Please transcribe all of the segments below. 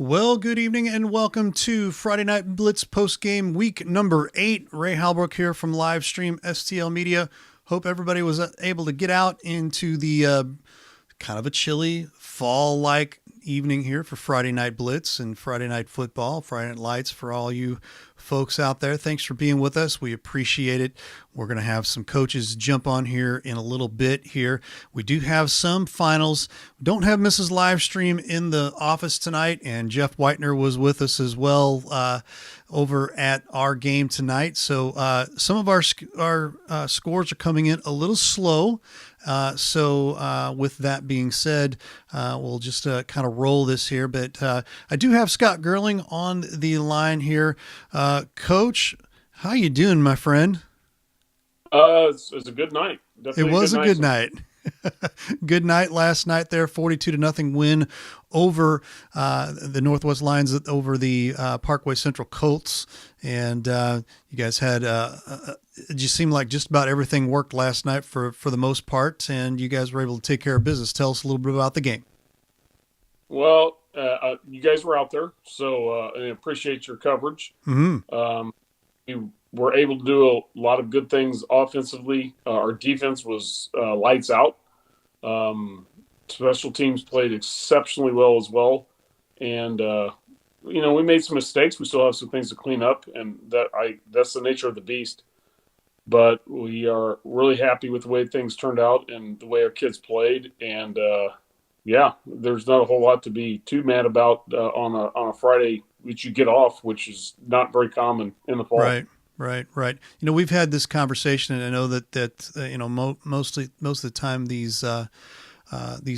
Well, good evening and welcome to Friday Night Blitz postgame week number 8. Ray Halbrook here from Livestream STL Media. Hope everybody was able to get out into the kind of a chilly fall-like evening here for Friday Night Blitz and Friday Night Football, Friday Night Lights for all you folks out there. Thanks for being with us. We appreciate it. We're going to have some coaches jump on here in a little bit here. We do have some finals. We don't have Mrs. Livestream in the office tonight, and Jeff Whitener was with us as well over at our game tonight. So some of our scores are coming in a little slow. So with that being said, we'll just kind of roll this here. But I do have Scott Gerling on the line here. Coach, how you doing, my friend? It was a good night. Definitely it was a good night. Good night last night there, 42-0 win over the Northwest Lions over the Parkway Central Colts. And you guys had, it just seemed like just about everything worked last night for the most part, and you guys were able to take care of business. Tell us a little bit about the game. Well, you guys were out there, so I appreciate your coverage. Mm-hmm. You were able to do a lot of good things offensively. Our defense was lights out. Special teams played exceptionally well as well. And, we made some mistakes. We still have some things to clean up, and that's the nature of the beast. But we are really happy with the way things turned out and the way our kids played. And, there's not a whole lot to be too mad about on a Friday, which you get off, which is not very common in the fall. Right. We've had this conversation, and I know that most of the time these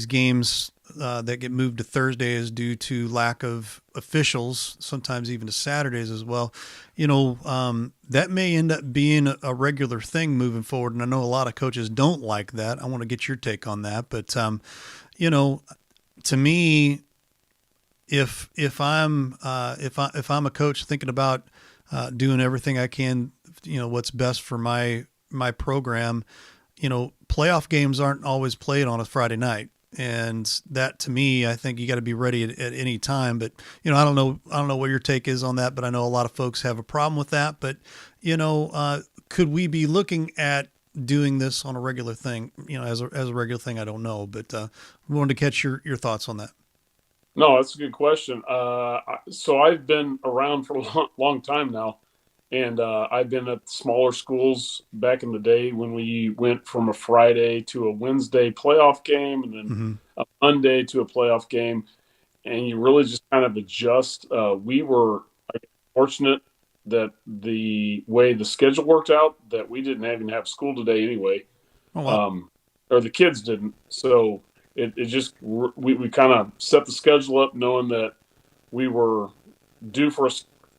games that get moved to Thursday is due to lack of officials, sometimes even to Saturdays as well. That may end up being a regular thing moving forward, and I know a lot of coaches don't like that. I want to get your take on that, but to me, if I'm a coach thinking about doing everything I can, what's best for my program, playoff games aren't always played on a Friday night. And that, to me, I think you got to be ready at any time. But, I don't know what your take is on that, but I know a lot of folks have a problem with that. But, could we be looking at doing this on a regular thing, as a regular thing? I don't know, but we wanted to catch your thoughts on that. No, that's a good question. So I've been around for a long time now, and I've been at smaller schools back in the day when we went from a Friday to a Wednesday playoff game and then a Monday to a playoff game, and you really just kind of adjust. We were fortunate that the way the schedule worked out that we didn't even have school today anyway, or the kids didn't. So it just we kind of set the schedule up knowing that we were due for a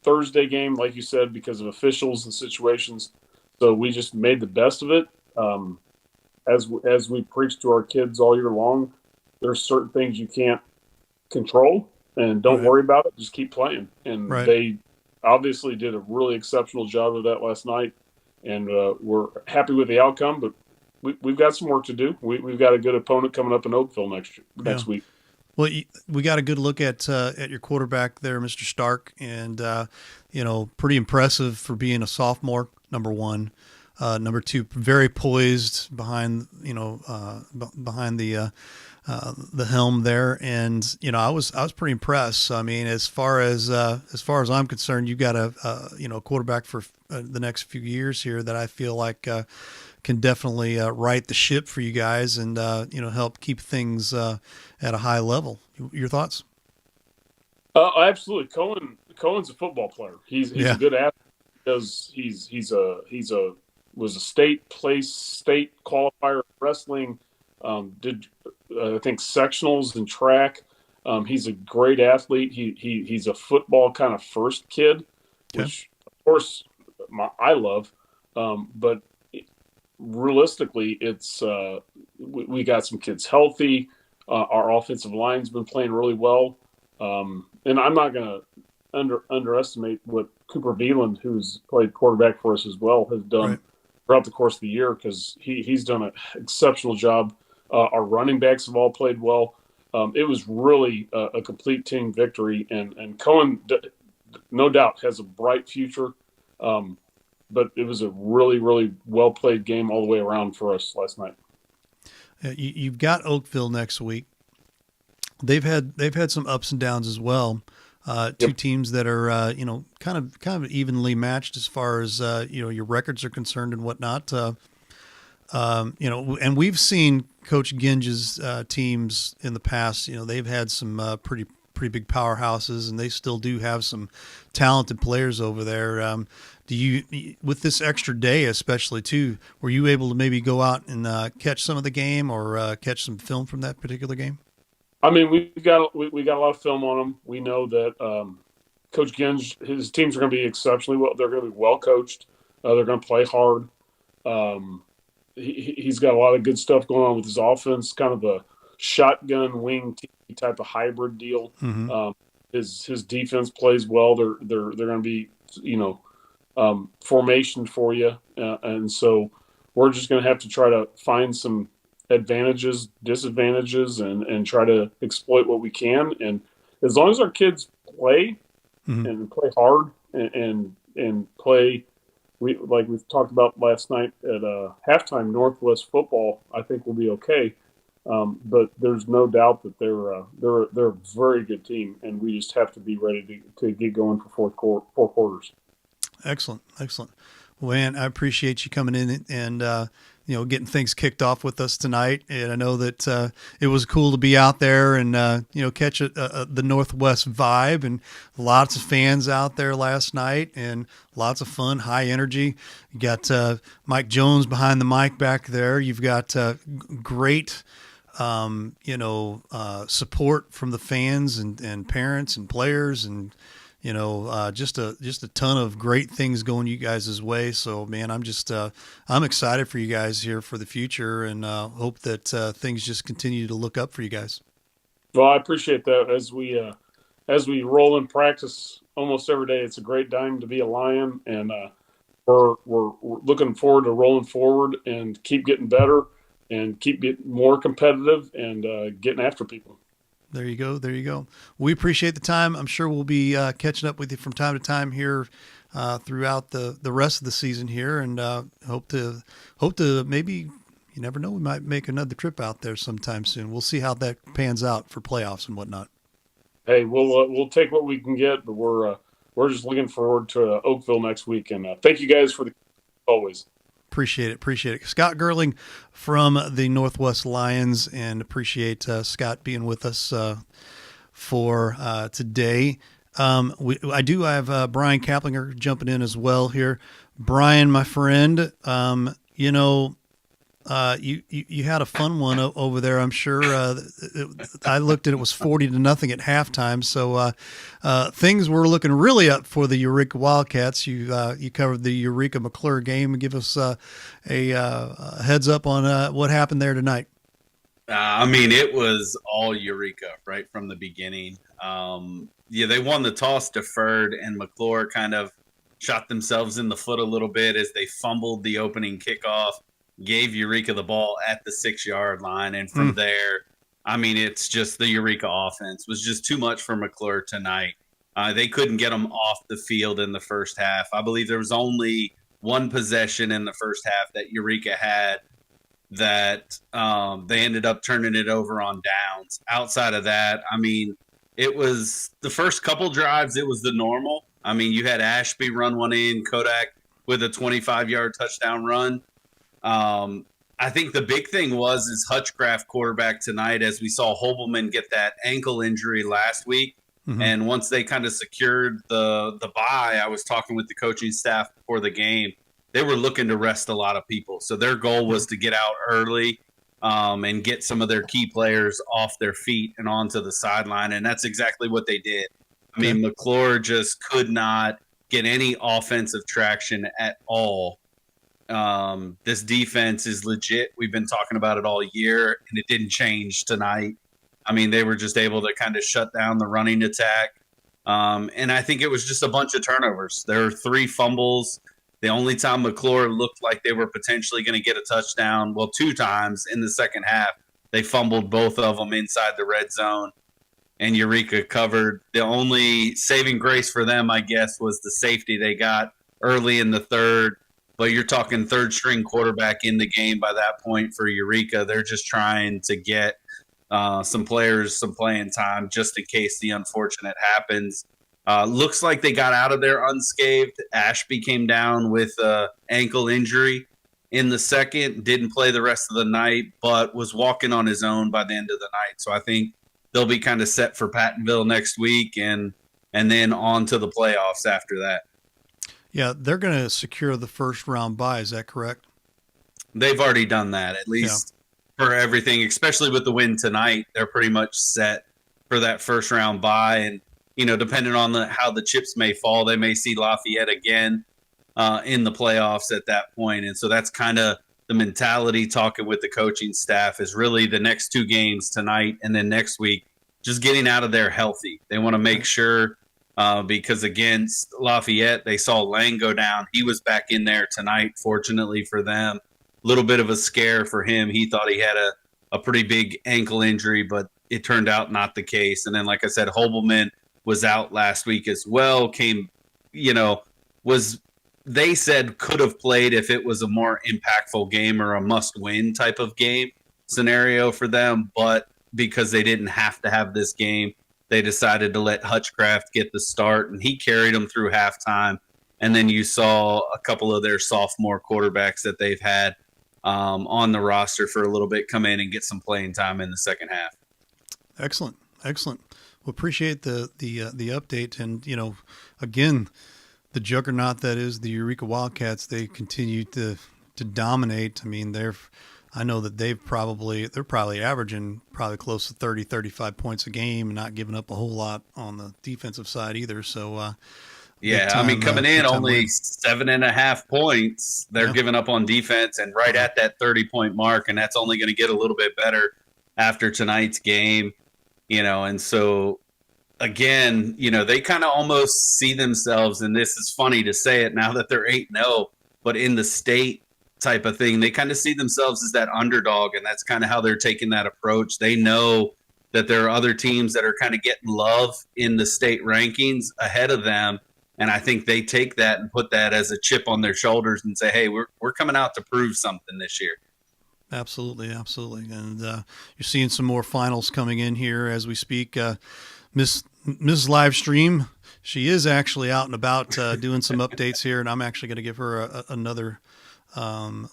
Thursday game, like you said, because of officials and situations. So we just made the best of it. As we preach to our kids all year long, there's certain things you can't control, and don't worry about it. Just keep playing. And they obviously did a really exceptional job of that last night, and we're happy with the outcome. But we've got some work to do. We've got a good opponent coming up in Oakville next week. Well, we got a good look at your quarterback there, Mr. Stark, and pretty impressive for being a sophomore. Number one, number two, very poised behind behind the helm there, and I was pretty impressed. I mean, as far as I'm concerned, you got a quarterback for the next few years here that I feel like can definitely right the ship for you guys and help keep things at a high level. Your thoughts? Absolutely. Cohen's a football player. He's a good athlete because was a state qualifier in wrestling. Did I think sectionals and track. He's a great athlete. He's a football kind of first kid, which of course I love. But realistically, it's we got some kids healthy. Our offensive line's been playing really well, and I'm not going to underestimate what Cooper Veland, who's played quarterback for us as well, has done throughout the course of the year, because he's done an exceptional job. Our running backs have all played well. it was really a complete team victory. And Cohen, no doubt, has a bright future. But it was a really, really well played game all the way around for us last night. You've got Oakville next week. They've had some ups and downs as well. Two Yep. teams that are kind of evenly matched as far as your records are concerned and whatnot. And we've seen Coach Ginge's teams in the past. They've had some pretty big powerhouses, and they still do have some talented players over there. Do you, with this extra day especially too, were you able to maybe go out and catch some of the game or catch some film from that particular game? I mean, we got a lot of film on them. We know that Coach Ginge, his teams are going to be exceptionally well. They're going to be well coached. They're going to play hard. Um, he's got a lot of good stuff going on with his offense, kind of a shotgun wing type of hybrid deal. Mm-hmm. His defense plays well. They're going to be formation for you, and so we're just going to have to try to find some advantages, disadvantages, and try to exploit what we can. And as long as our kids play Mm-hmm. and play hard and play, like we've talked about last night at halftime, Northwest football, I think we'll be okay. But there's no doubt that they're a very good team, and we just have to be ready to get going for four quarters. Excellent. Well, man, I appreciate you coming in and getting things kicked off with us tonight. And I know that it was cool to be out there and catch the Northwest vibe, and lots of fans out there last night, and lots of fun, high energy. You got Mike Jones behind the mic back there. You've got great support from the fans and parents and players, and just a ton of great things going you guys' way. So, man, I'm excited for you guys here for the future, and hope that things just continue to look up for you guys. Well, I appreciate that. As we roll in practice almost every day, it's a great time to be a Lion, and we're looking forward to rolling forward and keep getting better and keep getting more competitive and getting after people. There you go. We appreciate the time. I'm sure we'll be catching up with you from time to time here throughout the rest of the season here, and hope to maybe, you never know, we might make another trip out there sometime soon. We'll see how that pans out for playoffs and whatnot. Hey, we'll take what we can get, but we're just looking forward to Oakville next week. And thank you guys for the always. Appreciate it. Scott Gerling from the Northwest Lions, and appreciate Scott being with us for today. I do have Brian Kaplinger jumping in as well here. Brian, my friend, you had a fun one over there. I'm sure. I looked at it was 40-0 at halftime. So things were looking really up for the Eureka Wildcats. You covered the Eureka McClure game. Give us a heads up on what happened there tonight. It was all Eureka right from the beginning. They won the toss, deferred, and McClure kind of shot themselves in the foot a little bit as they fumbled the opening kickoff. Gave Eureka the ball at the 6-yard line. And from there, it's just the Eureka offense was just too much for McClure tonight. They couldn't get them off the field in the first half. I believe there was only one possession in the first half that Eureka had that they ended up turning it over on downs. Outside of that, it was the first couple drives, it was the normal. You had Ashby run one in, Kodak with a 25-yard touchdown run. I think the big thing is Hutchcraft quarterback tonight, as we saw Hobelman get that ankle injury last week. Mm-hmm. And once they kind of secured the bye, I was talking with the coaching staff before the game. They were looking to rest a lot of people. So their goal was to get out early and get some of their key players off their feet and onto the sideline. And that's exactly what they did. McClure just could not get any offensive traction at all. This defense is legit. We've been talking about it all year, and it didn't change tonight. They were just able to kind of shut down the running attack. And I think it was just a bunch of turnovers. There were 3 fumbles. The only time McClure looked like they were potentially going to get a touchdown, 2 times in the second half, They fumbled both of them inside the red zone, and Eureka covered. The only saving grace for them, I guess, was the safety they got early in the third. But you're talking third string quarterback in the game by that point for Eureka. They're just trying to get some players some playing time just in case the unfortunate happens. Looks like they got out of there unscathed. Ashby came down with an ankle injury in the second, didn't play the rest of the night, but was walking on his own by the end of the night. So I think they'll be kind of set for Pattonville next week and then on to the playoffs after that. Yeah, they're going to secure the first round bye. Is that correct? They've already done that, at least for everything, especially with the win tonight. They're pretty much set for that first round bye. And, depending on how the chips may fall, they may see Lafayette again in the playoffs at that point. And so that's kind of the mentality, talking with the coaching staff, is really the next two games tonight and then next week, just getting out of there healthy. They want to make sure because against Lafayette, they saw Lang go down. He was back in there tonight, fortunately for them. A little bit of a scare for him. He thought he had a pretty big ankle injury, but it turned out not the case. And then, like I said, Hobelman was out last week as well. They said could have played if it was a more impactful game or a must-win type of game scenario for them. But because they didn't have to have this game, they decided to let Hutchcraft get the start, and he carried them through halftime. And then you saw a couple of their sophomore quarterbacks that they've had on the roster for a little bit come in and get some playing time in the second half. Excellent. Well, appreciate the update. And, again, the juggernaut that is the Eureka Wildcats, they continue to dominate. I mean, I know that they're probably averaging close to 30, 35 points a game and not giving up a whole lot on the defensive side either. So, coming in only 7.5 points, they're giving up on defense and right at that 30-point mark. And that's only going to get a little bit better after tonight's game, and so again, they kind of almost see themselves, and this is funny to say it now that they're 8-0, but in the state type of thing, they kind of see themselves as that underdog, and that's kind of how they're taking that approach. They know that there are other teams that are kind of getting love in the state rankings ahead of them, and I think they take that and put that as a chip on their shoulders and say, hey, we're coming out to prove something this year. Absolutely. And you're seeing some more finals coming in here as we speak. Miss Livestream, she is actually out and about doing some updates here, and I'm actually going to give her another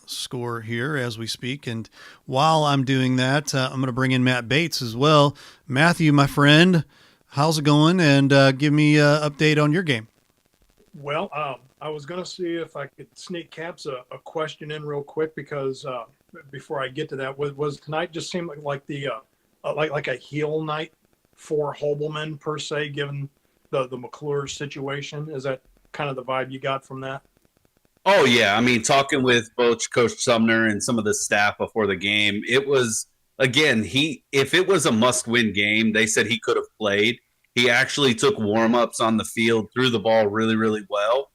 score here as we speak. And while I'm doing that, I'm going to bring in Matt Bates as well. Matthew, my friend, how's it going? And give me an update on your game. Well, I was going to see if I could sneak Caps a question in real quick, because before I get to that, was tonight just seemed like a heel night for Hobelman per se, given the McClure situation? Is that kind of the vibe you got from that? Oh yeah, I mean, talking with both Coach Sumner and some of the staff before the game, it was, again, if it was a must-win game, they said he could have played. He actually took warm-ups on the field, threw the ball really, really well.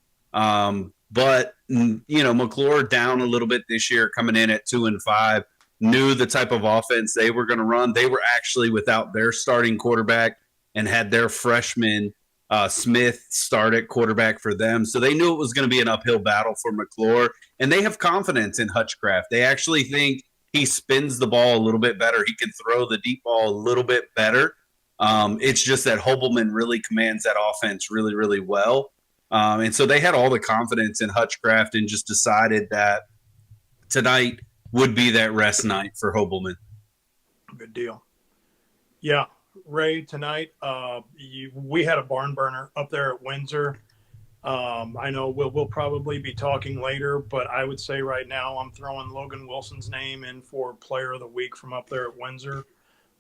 But McClure down a little bit this year, coming in at 2-5, knew the type of offense they were going to run. They were actually without their starting quarterback and had their freshman Smith start at quarterback for them. So they knew it was going to be an uphill battle for McClure, and they have confidence in Hutchcraft. They actually think he spins the ball a little bit better. He can throw the deep ball a little bit better. It's just that Hobelman really commands that offense really, really well. And so they had all the confidence in Hutchcraft and just decided that tonight would be that rest night for Hobelman. Good deal. Yeah, Ray, tonight we had a barn burner up there at Windsor. I know we'll probably be talking later, but I would say right now I'm throwing Logan Wilson's name in for Player of the Week from up there at Windsor.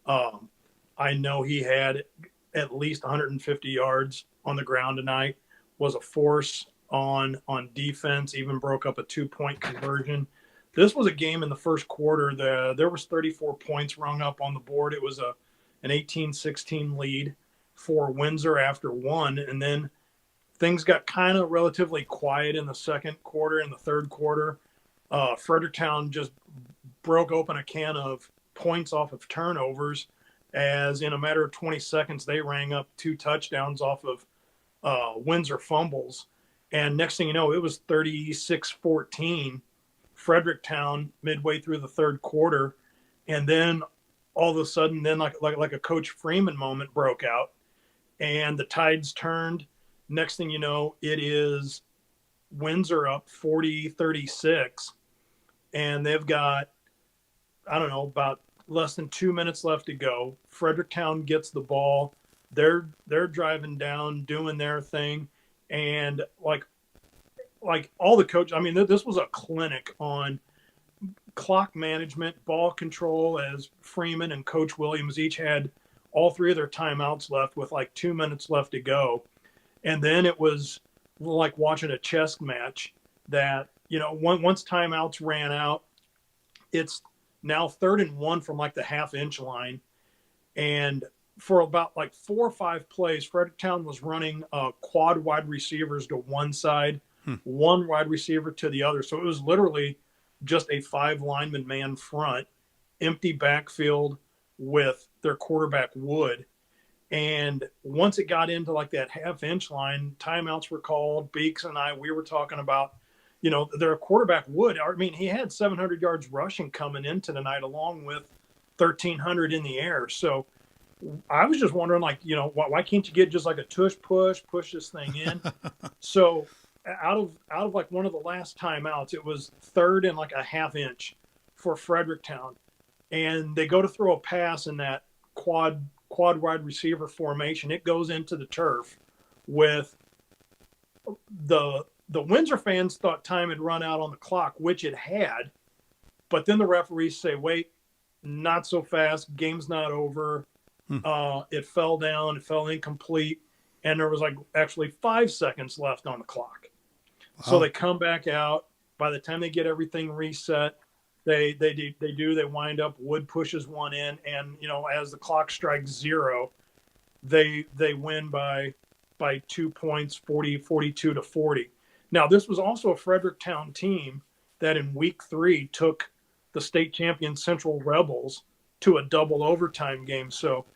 I know he had at least 150 yards on the ground tonight, was a force on defense, even broke up a 2-point conversion. This was a game in the first quarter that there was 34 points rung up on the board. It was an 18-16 lead for Windsor after one, and then things got kind of relatively quiet in the second quarter. In the third quarter, Fredericktown just broke open a can of points off of turnovers, as in a matter of 20 seconds, they rang up 2 touchdowns off of Windsor fumbles. And next thing you know, it was 36-14, Fredericktown midway through the third quarter. And then all of a sudden, then like a Coach Freeman moment broke out, and the tides turned. Next thing you know, it is Windsor up 40-36, and they've got, I don't know, about less than 2 minutes left to go. Fredericktown gets the ball. They're driving down, doing their thing, and like all the coaches. I mean, this was a clinic on clock management, ball control, as Freeman and Coach Williams each had all 3 of their timeouts left with like 2 minutes left to go. And then it was like watching a chess match that, you know, once timeouts ran out, it's now 3rd and 1 from like the half-inch line. And for about like 4 or 5 plays, Fredericktown was running quad wide receivers to one side, one wide receiver to the other. So it was literally just a 5 lineman man front, empty backfield with their quarterback Wood. And once it got into like that half-inch line, timeouts were called. Beeks and we were talking about, you know, their quarterback Wood. I mean, he had 700 yards rushing coming into the night, along with 1,300 in the air. So I was just wondering, like, you know, why can't you get just like a tush push this thing in? So out of like one of the last timeouts, it was 3rd and like a half-inch for Fredericktown, and they go to throw a pass in that quad wide receiver formation. It goes into the turf. With the Windsor fans thought time had run out on the clock, which it had, but then the referees say, wait, not so fast, game's not over. It fell down, it fell incomplete, and there was like actually 5 seconds left on the clock. Wow. So they come back out. By the time they get everything reset, they wind up, Wood pushes one in, and, you know, as the clock strikes 0, they win by 2 points, 42-40. Now, this was also a Fredericktown team that in week 3 took the state champion Central Rebels to a double overtime game. So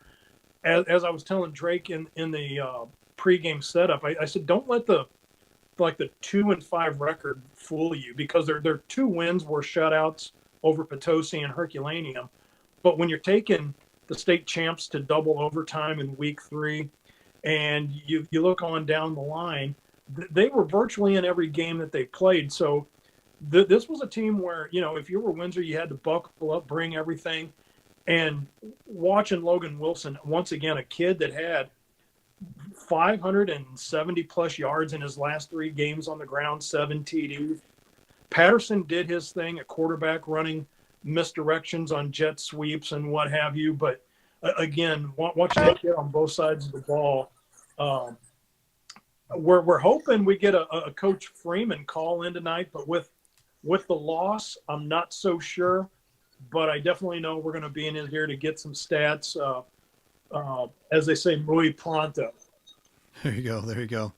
as I was telling Drake in the pregame setup, I said, don't let the 2-5 record fool you, because their 2 wins were shutouts over Potosi and Herculaneum. But when you're taking the state champs to double overtime in week 3, and you look on down the line, they were virtually in every game that they played. So this was a team where, you know, if you were Windsor, you had to buckle up, bring everything. And watching Logan Wilson, once again, a kid that had 570 plus yards in his last 3 games on the ground, 7 TDs. Patterson did his thing at quarterback, running misdirections on jet sweeps and what have you. But again, watching that kid on both sides of the ball, we're hoping we get a Coach Freeman call in tonight. But with the loss, I'm not so sure. But I definitely know we're going to be in here to get some stats. As they say, muy pronto. There you go.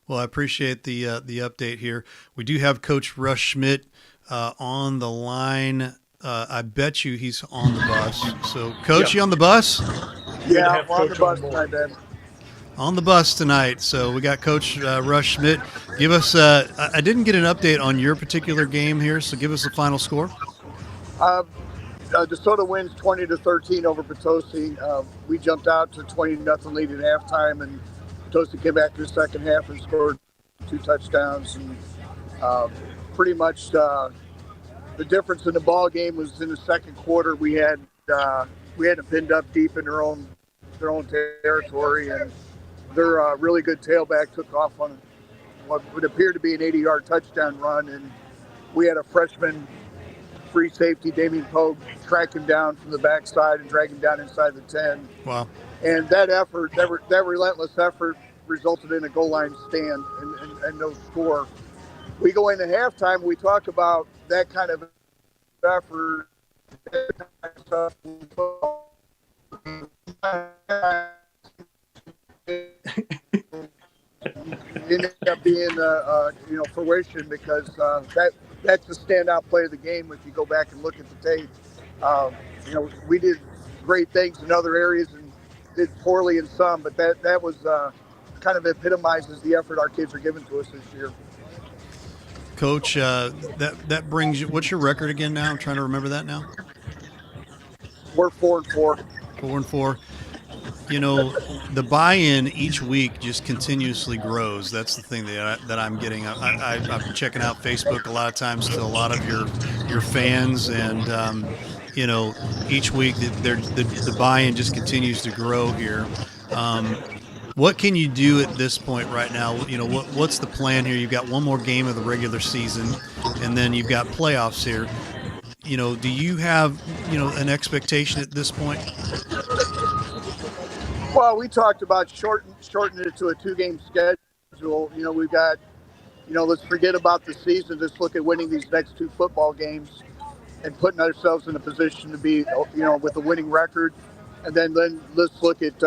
Well, I appreciate the update here. We do have Coach Russ Schmidt on the line. I bet you he's on the bus. So, Coach, you on the bus? Yeah, I'm on the bus tonight, Ben. On the bus tonight. So we got Coach Russ Schmidt. Give us. I didn't get an update on your particular game here, so give us the final score. DeSoto wins 20-13 over Potosi. We jumped out to 20-0 lead at halftime, and Potosi came back to the second half and scored 2 touchdowns. And pretty much the difference in the ball game was in the second quarter. We had them pinned up deep in their own territory, and their really good tailback took off on what would appear to be an 80-yard touchdown run, and we had a freshman free safety, Damian Pogue, track him down from the backside and drag him down inside the 10. Wow. And that effort, that relentless effort, resulted in a goal line stand and no score. We go into halftime, we talk about that kind of effort. Ended up being fruition, because that's the standout play of the game if you go back and look at the tape. We did great things in other areas and did poorly in some, but that was kind of epitomizes the effort our kids are giving to us this year. Coach, that brings you. What's your record again? Now I'm trying to remember that now. We're 4-4. 4-4. The buy-in each week just continuously grows. That's the thing that I'm getting. I'm checking out Facebook a lot of times to a lot of your fans, and each week the buy-in just continues to grow here. What can you do at this point right now? What's the plan here? You've got one more game of the regular season, and then you've got playoffs here. Do you have an expectation at this point? Well, we talked about shortening it to a 2-game schedule. We've got, let's forget about the season. Let's look at winning these next 2 football games and putting ourselves in a position to be, with a winning record. And then let's look at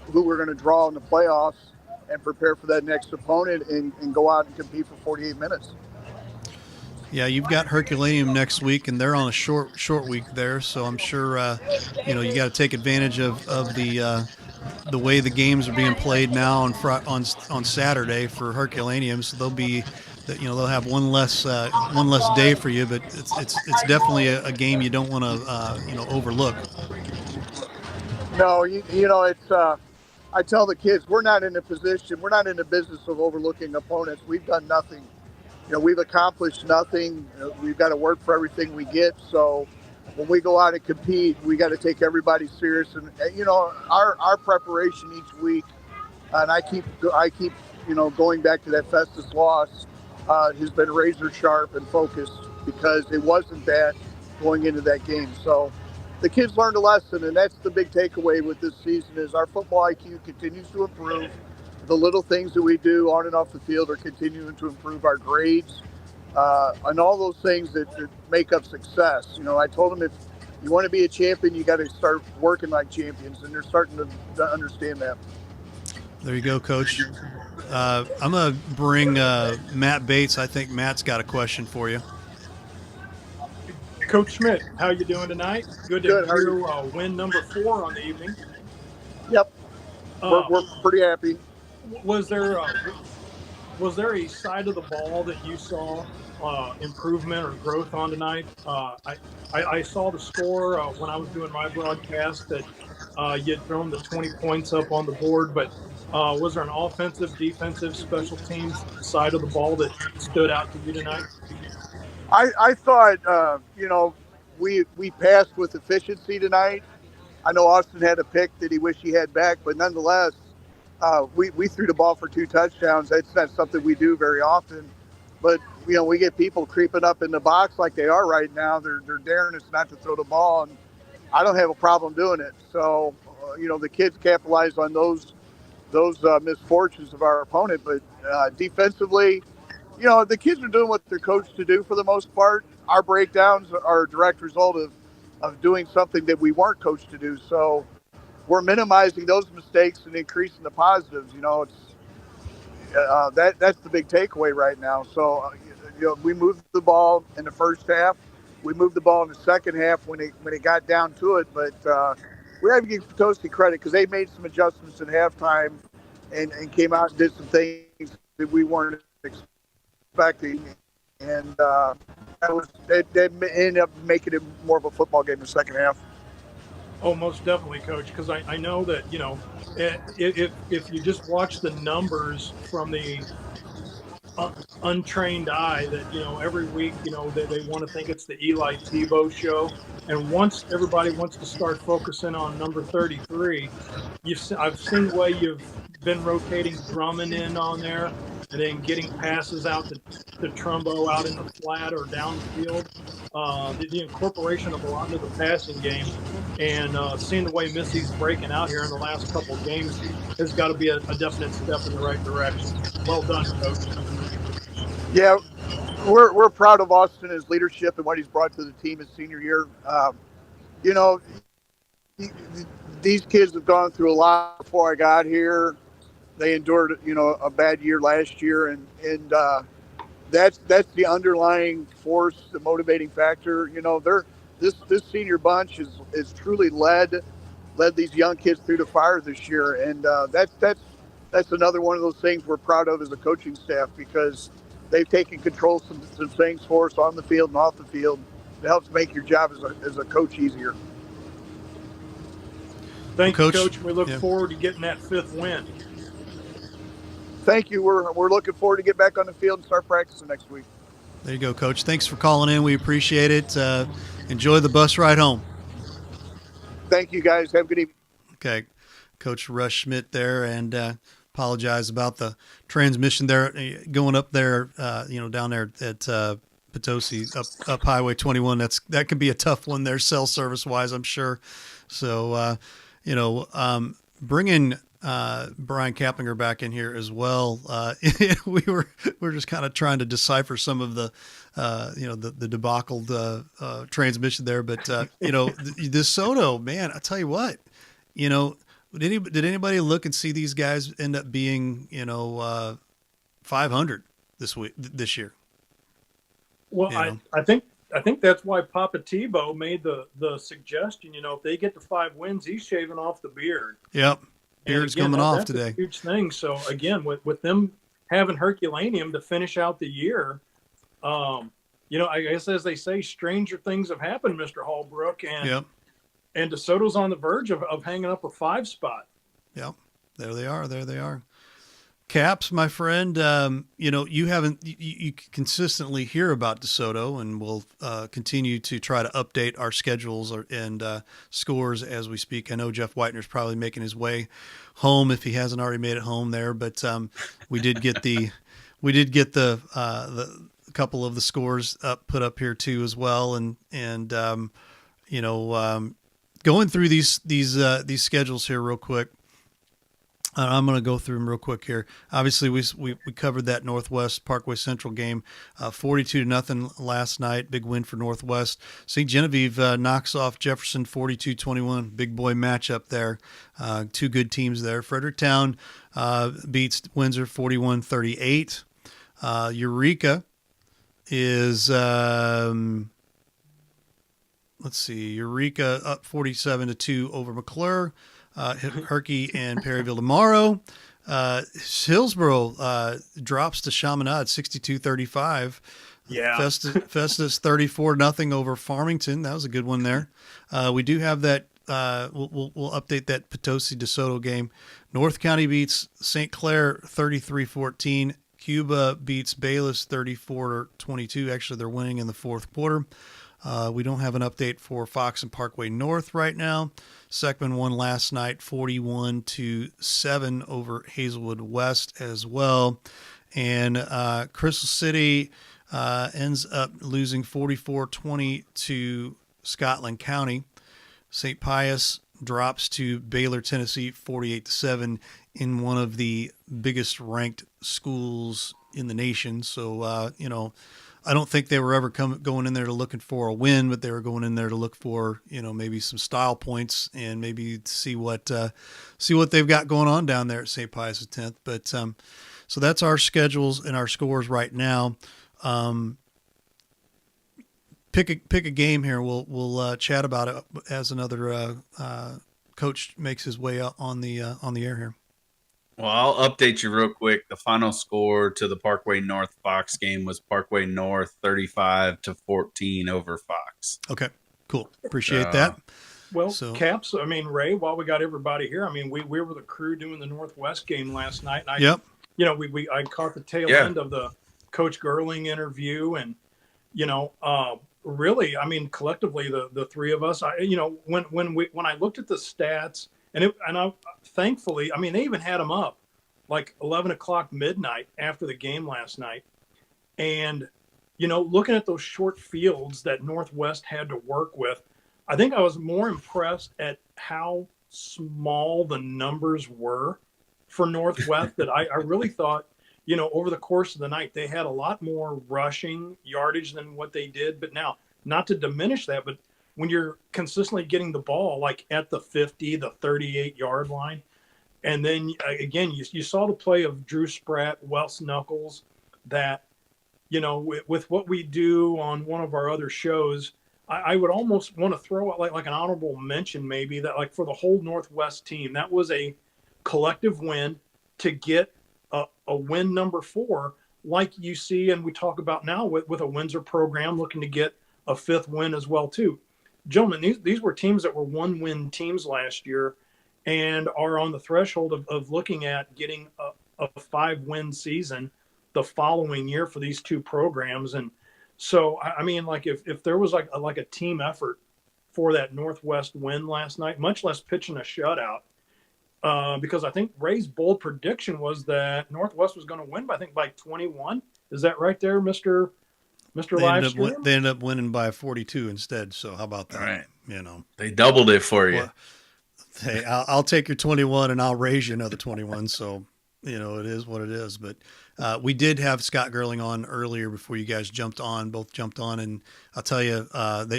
who we're going to draw in the playoffs and prepare for that next opponent and go out and compete for 48 minutes. Yeah, you've got Herculaneum next week, and they're on a short week there. So I'm sure you got to take advantage of the way the games are being played now on Saturday for Herculaneum. So they'll have one less day for you, but it's definitely a game you don't want to overlook. No, it's. I tell the kids we're not in the business of overlooking opponents. We've done nothing. We've accomplished nothing. We've got to work for everything we get. So when we go out and compete, we got to take everybody serious. And our preparation each week, and I keep going back to that Festus loss, has been razor sharp and focused because it wasn't that going into that game. So the kids learned a lesson, and that's the big takeaway with this season is our football IQ continues to improve. The little things that we do on and off the field are continuing to improve our grades and all those things that make up success. I told them if you want to be a champion, you got to start working like champions, and they're starting to understand that. There you go, Coach. I'm going to bring Matt Bates. I think Matt's got a question for you. Coach Schmidt, how you doing tonight? Good to hear win number 4 on the evening. Yep, we're pretty happy. Was there a side of the ball that you saw improvement or growth on tonight? I saw the score when I was doing my broadcast that you had thrown the 20 points up on the board, but was there an offensive, defensive, special teams side of the ball that stood out to you tonight? I thought, we passed with efficiency tonight. I know Austin had a pick that he wished he had back, but nonetheless, we threw the ball for 2 touchdowns. That's not something we do very often. But, we get people creeping up in the box like they are right now. They're daring us not to throw the ball, and I don't have a problem doing it. So, the kids capitalized on those misfortunes of our opponent. But defensively, the kids are doing what they're coached to do for the most part. Our breakdowns are a direct result of doing something that we weren't coached to do. So we're minimizing those mistakes and increasing the positives. That's the big takeaway right now. So, we moved the ball in the first half. We moved the ball in the second half when it got down to it. But we have to give Potosi credit because they made some adjustments in halftime and came out and did some things that we weren't expecting. And they ended up making it more of a football game in the second half. Oh, most definitely, Coach, because I know that, if you just watch the numbers from the untrained eye that, every week, they want to think it's the Eli Tebow show. And once everybody wants to start focusing on number 33, I've seen the way you've been rotating Drummond in on there and then getting passes out to Trumbo out in the flat or downfield. The incorporation of a lot into the passing game and seeing the way Missy's breaking out here in the last couple of games has got to be a definite step in the right direction. Well done, Coach. Yeah, we're proud of Austin, his leadership, and what he's brought to the team his senior year. These kids have gone through a lot before I got here. They endured, a bad year last year, and that's the underlying force, the motivating factor. this senior bunch is truly led these young kids through the fire this year, and that's another one of those things we're proud of as a coaching staff, because they've taken control of some things for us on the field and off the field. It helps make your job as a coach easier. Thank you, Coach. We look forward to getting that 5th win. Thank you. We're looking forward to get back on the field and start practicing next week. There you go, Coach. Thanks for calling in. We appreciate it. Enjoy the bus ride home. Thank you, guys. Have a good evening. Okay. Coach Russ Schmidt there, and apologize about the transmission there going up there, down there at Potosi, up Highway 21. That could be a tough one there, cell service wise, I'm sure. So, bringing Brian Kaplinger back in here as well. We're just kind of trying to decipher some of the debacled transmission there, but this Soto, man, I tell you what, did anybody look and see these guys end up being 500 this year? Well, I think that's why Papa Tebow made the suggestion. If they get to 5 wins, he's shaving off the beard. Yep. Beard's coming off today. A huge thing. So again, with them having Herculaneum to finish out the year, I guess as they say, stranger things have happened, Mr. Hallbrook, and DeSoto's on the verge of hanging up a 5 spot. Yep, there they are. Caps, my friend, you consistently hear about DeSoto, and we'll continue to try to update our schedules and scores as we speak. I know Jeff Whitener's probably making his way home if he hasn't already made it home there, but we did get the couple of the scores put up here too as well, and going through these schedules here real quick. I'm going to go through them real quick here. Obviously, we covered that Northwest Parkway Central game, 42-0 last night. Big win for Northwest. St. Genevieve knocks off Jefferson 42-21. Big boy matchup there. 2 good teams there. Fredericktown beats Windsor 41-38. Eureka is Eureka up 47-2 over McClure. Herky and Perryville tomorrow. Hillsboro drops to Chaminade 62-35. Yeah. Festus 34-0 over Farmington. That was a good one there. We do have that. We'll update that Potosi DeSoto game. North County beats St. Clair 33-14. Cuba beats Bayless 34-22. Actually, they're winning in the 4th quarter. We don't have an update for Fox and Parkway North right now. Seckman won last night 41-7 over Hazelwood West as well. And Crystal City ends up losing 44-20 to Scotland County. St. Pius drops to Baylor, Tennessee 48-7 in one of the biggest ranked schools in the nation. So, I don't think they were ever going in there to looking for a win, but they were going in there to look for, maybe some style points and maybe see what they've got going on down there at St. Pius X. But so that's our schedules and our scores right now. Pick a game here. We'll chat about it as another coach makes his way out on the air here. Well, I'll update you real quick. The final score to the Parkway North Fox game was Parkway North 35-14 over Fox. Okay, cool. Appreciate that. Well, Caps, Ray, while we got everybody here, we were the crew doing the Northwest game last night. And I caught the tail end of the Coach Gerling interview, and, really, collectively, the 3 of us, when I looked at the stats, thankfully, they even had them up like 11 o'clock midnight after the game last night. And, looking at those short fields that Northwest had to work with, I think I was more impressed at how small the numbers were for Northwest that I really thought, over the course of the night, they had a lot more rushing yardage than what they did. But now, not to diminish that, but when you're consistently getting the ball like at the 50, the 38-yard line, and then again, you saw the play of Drew Spratt, Wells Knuckles, that, with what we do on one of our other shows, I would almost want to throw out like an honorable mention, maybe, that like for the whole Northwest team, that was a collective win to get a win number 4, like you see and we talk about now with a Windsor program looking to get a 5th win as well too. Gentlemen, these were teams that were 1-win teams last year and are on the threshold of looking at getting a 5-win season the following year for these two programs. And so, I mean, like if there was like a team effort for that Northwest win last night, much less pitching a shutout, because I think Ray's bold prediction was that Northwest was going to win by 21. Is that right there, Mr. Livestream? They ended up winning by 42 instead. So how about that? Right. You know, They doubled it for you. Well, hey, I'll take your 21 and I'll raise you another 21. So, you know, it is what it is. But we did have Scott Gerling on earlier before you guys both jumped on. And I'll tell you,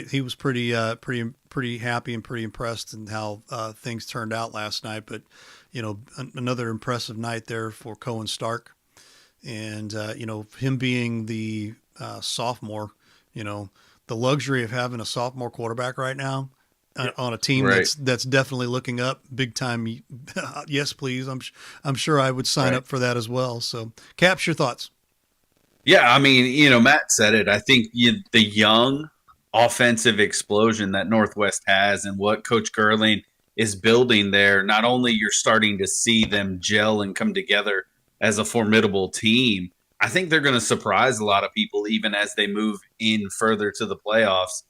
he was pretty happy and pretty impressed in how things turned out last night. But, you know, another impressive night there for Cohen Stark. And, you know, him being the sophomore, you know, the luxury of having a sophomore quarterback right now on a team that's definitely looking up big time. Yes, please. I'm sure I would sign up for that as well. So, Caps, your thoughts? Yeah, I mean, you know, Matt said it. I think the young offensive explosion that Northwest has and what Coach Gerling is building there, not only you're starting to see them gel and come together as a formidable team, I think they're going to surprise a lot of people even as they move in further to the playoffs.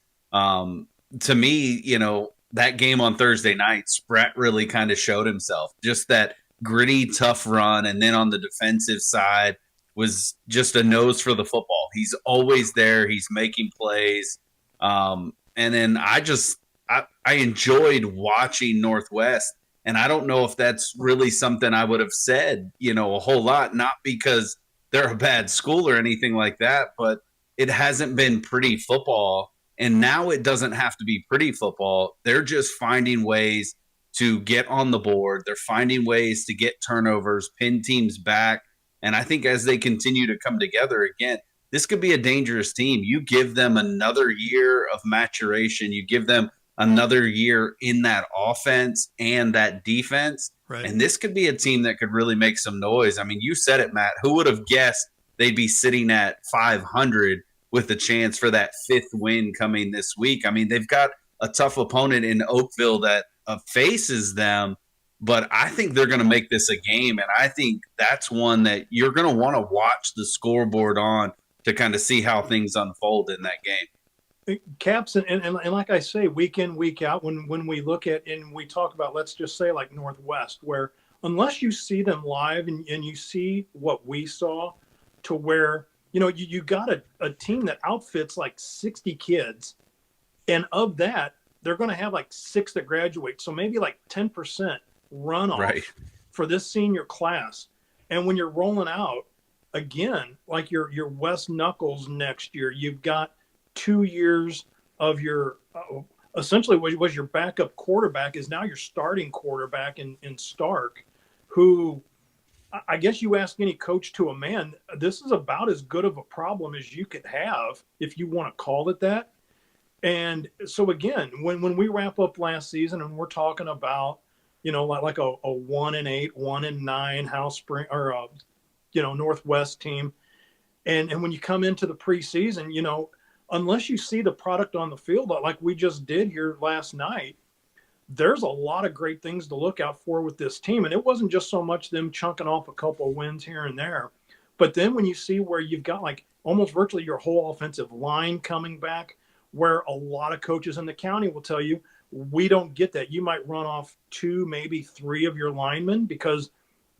To me, you know, that game on Thursday night, Spratt really kind of showed himself. Just that gritty, tough run. And then on the defensive side was just a nose for the football. He's always there. He's making plays. And then I enjoyed watching Northwest. And I don't know if that's really something I would have said, you know, a whole lot, not because they're a bad school or anything like that, but it hasn't been pretty football. And now it doesn't have to be pretty football. They're just finding ways to get on the board. They're finding ways to get turnovers, pin teams back. And I think as they continue to come together again, this could be a dangerous team. You give them another year of maturation. You give them another year in that offense and that defense. Right. And this could be a team that could really make some noise. I mean, you said it, Matt. Who would have guessed they'd be sitting at 500 with a chance for that 5th win coming this week? I mean, they've got a tough opponent in Oakville that faces them, but I think they're going to make this a game. And I think that's one that you're going to want to watch the scoreboard on to kind of see how things unfold in that game. Caps, and like I say, week in, week out, when we look at and we talk about, let's just say like Northwest, where unless you see them live and you see what we saw, to where, you know, you got a team that outfits like 60 kids, and of that, they're going to have like 6 that graduate. So maybe like 10% runoff for this senior class. And when you're rolling out, again, like your West Knuckles next year, you've got 2 years of your essentially was your backup quarterback is now your starting quarterback in Stark, who I guess you ask any coach to a man, this is about as good of a problem as you could have if you want to call it that. And so again, when we wrap up last season and we're talking about, you know, like a 1-8, 1-9 House Spring or you know, Northwest team, and when you come into the preseason, you know, unless you see the product on the field like we just did here last night, there's a lot of great things to look out for with this team. And it wasn't just so much them chunking off a couple of wins here and there, but then when you see where you've got like almost virtually your whole offensive line coming back, where a lot of coaches in the county will tell you, we don't get that. You might run off 2, maybe 3 of your linemen because